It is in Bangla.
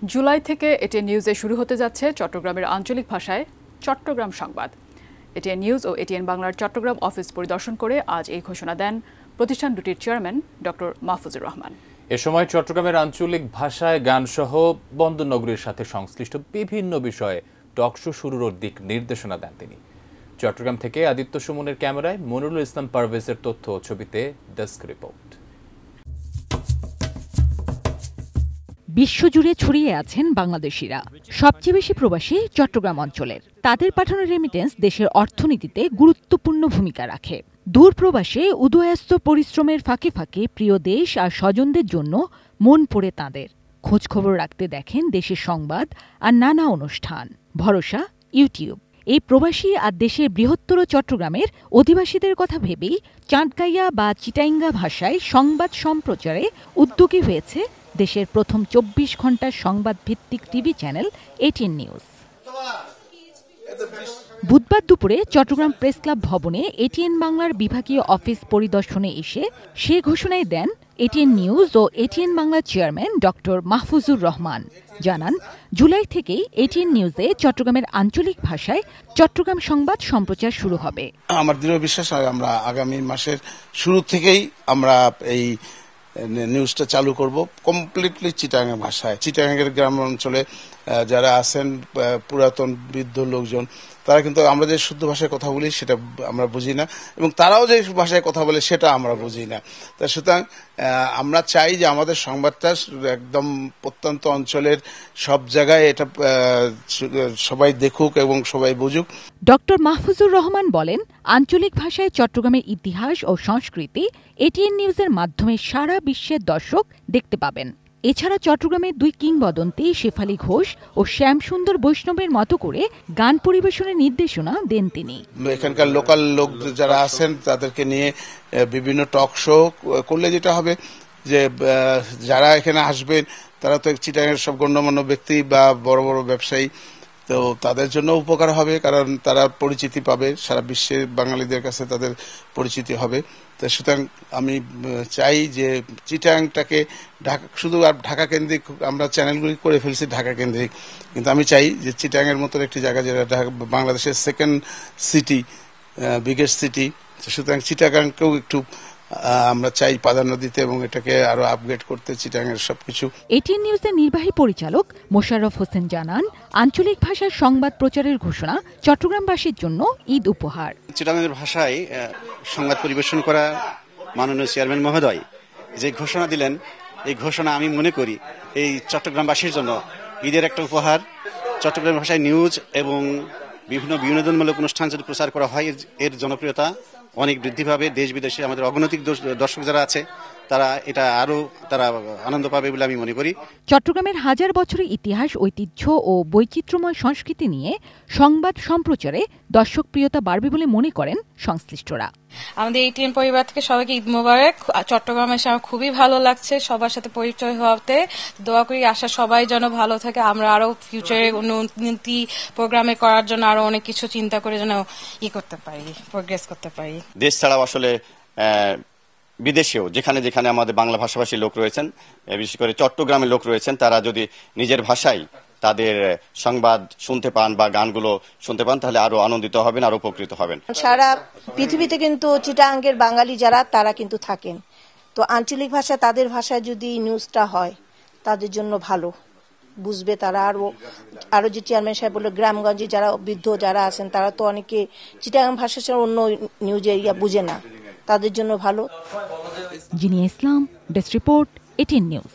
জুলাই থেকে এটিএন নিউজে শুরু হতে যাচ্ছে চট্টগ্রামের আঞ্চলিক ভাষায় চট্টগ্রাম সংবাদ। এটিএন নিউজ ও এটিএন বাংলার চট্টগ্রাম অফিস পরিদর্শন করে আজ এই ঘোষণা দেন প্রতিষ্ঠান দুটির চেয়ারম্যান ডক্টর মাহফুজুর রহমান। এ সময় চট্টগ্রামের আঞ্চলিক ভাষায় গানসহ বন্দরনগরীর সাথে সংশ্লিষ্ট বিভিন্ন বিষয়ে টকশো শুরুর দিক নির্দেশনা দেন তিনি। চট্টগ্রাম থেকে আদিত্য সুমনের ক্যামেরায় মনিরুল ইসলাম পারভেজের তথ্য ও ছবিতে ডেস্ক রিপোর্ট। বিশ্বজুড়ে ছড়িয়ে আছেন বাংলাদেশিরা। সবচেয়ে বেশি প্রবাসী চট্টগ্রাম অঞ্চলের। তাদের পাঠানো রেমিটেন্স দেশের অর্থনীতিতে গুরুত্বপূর্ণ ভূমিকা রাখে। দূর প্রবাসে উদয়াস্ত পরিশ্রমের ফাঁকে ফাঁকে প্রিয় দেশ আর স্বজনদের জন্য মন পড়ে তাঁদের। খোঁজ খবর রাখতে দেখেন দেশের সংবাদ আর নানা অনুষ্ঠান। ভরসা ইউটিউব। এই প্রবাসী আর দেশের বৃহত্তর চট্টগ্রামের অধিবাসীদের কথা ভেবেই চাঁদগাইয়া বা চিটাইঙ্গা ভাষায় সংবাদ সম্প্রচারে উদ্যোগী হয়েছে দেশের প্রথম ২৪ ঘণ্টার সংবাদ ভিত্তিক টিভি চ্যানেল এটিএন নিউজ। বুধবার দুপুরে চট্টগ্রাম প্রেস ক্লাব ভবনে এটিএন বাংলার বিভাগীয় অফিস পরিদর্শনে এসে সে ঘোষণাই দেন এটিএন নিউজ ও এটিএন বাংলার চেয়ারম্যান ডক্টর মাহফুজুর রহমান। জানান, জুলাই থেকেই এটিএন নিউজে চট্টগ্রামের আঞ্চলিক ভাষায় চট্টগ্রাম সংবাদ সম্প্রচার শুরু হবে। আমার দৃঢ় বিশ্বাস, আমরা আগামী মাসের শুরু থেকেই আমরা এই নিউজটা চালু করব কমপ্লিটলি চিটাগাং ভাষায়। চিটাগাংয়ের গ্রাম অঞ্চলে যারা আছেন পুরাতন বৃদ্ধ লোকজন, তারা কিন্তু আমরা যে শুদ্ধ ভাষায় কথা বলি সেটা আমরা বুঝি না, এবং তারাও যে ভাষায় কথা বলে সেটা আমরা বুঝি না। তা সুতরাং আমরা চাই যে আমাদের সংবাদটা একদম প্রত্যন্ত অঞ্চলের সব জায়গায় এটা সবাই দেখুক এবং সবাই বুঝুক। ডক্টর মাহফুজুর রহমান বলেন, আঞ্চলিক ভাষায় চট্টগ্রামের ইতিহাস ও সংস্কৃতি এটিএন নিউজের মাধ্যমে সারা বিশ্বের দর্শক দেখতে পাবেন। এছাড়া চট্টগ্রামের দুই কিংবদন্তি শেফালী ঘোষ ও শ্যামসুন্দর বৈষ্ণবের মতো করে গান পরিবেশনের নির্দেশনা দেন তিনি। এখানকার লোকাল লোক যারা আছেন তাদেরকে নিয়ে বিভিন্ন টক শো করলে যেটা হবে যে যারা এখানে আসবেন তারা তো চিটাগাংয়ের সব গণ্যমান্য ব্যক্তি বা বড় বড় ব্যবসায়ী, তো তাদের জন্য উপকার হবে, কারণ তারা পরিচিতি পাবে, সারা বিশ্বের বাঙালিদের কাছে তাদের পরিচিতি হবে। তো সুতরাং আমি চাই যে চিটাগাংটাকে শুধু আর ঢাকা কেন্দ্রিক আমরা চ্যানেলগুলি করে ফেলছি ঢাকা কেন্দ্রিক, কিন্তু আমি চাই যে চিটাগাংয়ের মতো একটি জায়গা যেটা বাংলাদেশের সেকেন্ড সিটি, বিগেস্ট সিটি, সুতরাং চিটাগাংকেও একটু আমরা চাই প্রাধান্য দিতে এবং এটাকে আরো আপগ্রেড করতে চিটাগাংয়ের সবকিছু। এটিএন নিউজের নির্বাহী পরিচালক মোশাররফ হোসেন জানান, আঞ্চলিক ভাষার সংবাদ প্রচারের ঘোষণা চট্টগ্রামবাসীর জন্য ঈদ উপহার। চিটাগাংয়ের ভাষায় সংবাদ পরিবেশন করা মাননীয় চেয়ারম্যান মহোদয় যে ঘোষণা দিলেন, এই ঘোষণা আমি মনে করি এই চট্টগ্রামবাসীর জন্য ঈদের একটা উপহার। চট্টগ্রাম ভাষায় নিউজ এবং বিভিন্ন বিনোদনমূলক অনুষ্ঠান যদি প্রচার করা হয়, এর জনপ্রিয়তা অনেক বৃদ্ধি পাবে। দেশ বিদেশে আমাদের অগণতিক দর্শক যারা আছে তারা এটা আরো আনন্দ পাবে বলে আমি মনে করি। চট্টগ্রামের হাজার বছরের ইতিহাস, ঐতিহ্য ও বৈচিত্র্যময় সংস্কৃতি নিয়ে সংবাদ সম্প্রচারে দর্শকপ্রিয়তা বাড়বে বলে মনে করেন সংশ্লিষ্টরা। আমাদের এটিএন পরিবার থেকে সবাইকে ঈদ মোবারক। চট্টগ্রামে এসে আমার খুবই ভালো লাগছে, সবার সাথে পরিচয় হওয়াতে। দোয়া করি আশা সবাই যেন ভালো থাকে, আমরা আরো ফিউচারে উন্নতি প্রোগ্রামে করার জন্য আরো অনেক কিছু চিন্তা করে যেন করতে পারি, প্রোগ্রেস করতে পারি। দেশ ছাড়াও আসলে বিদেশেও যেখানে যেখানে আমাদের বাংলা ভাষাভাষী লোক রয়েছেন, বিশেষ করে চট্টগ্রামের লোক রয়েছেন, তারা যদি নিজের ভাষায় তাদের সংবাদ শুনতে পান বা গানগুলো শুনতে পান, তাহলে আরো আনন্দিত হবেন, আরো উপকৃত হবেন। সারা পৃথিবীতে কিন্তু চিটাগাংয়ের বাঙালি যারা তারা কিন্তু থাকেন, তো আঞ্চলিক ভাষা তাদের ভাষায় যদি নিউজটা হয় তাদের জন্য ভালো বুঝবে তারা। আরো যে চেয়ারম্যান সাহেব বললো, গ্রামগঞ্জে যারা বৃদ্ধ যারা আছেন তারা তো অনেকে চিটাগাং ভাষা ছাড়া অন্য নিউজ এরিয়া বুঝে না, তাদের জন্য ভালো। জিনিয়া ইসলাম, ডেস্ক রিপোর্ট, এটিএন নিউজ।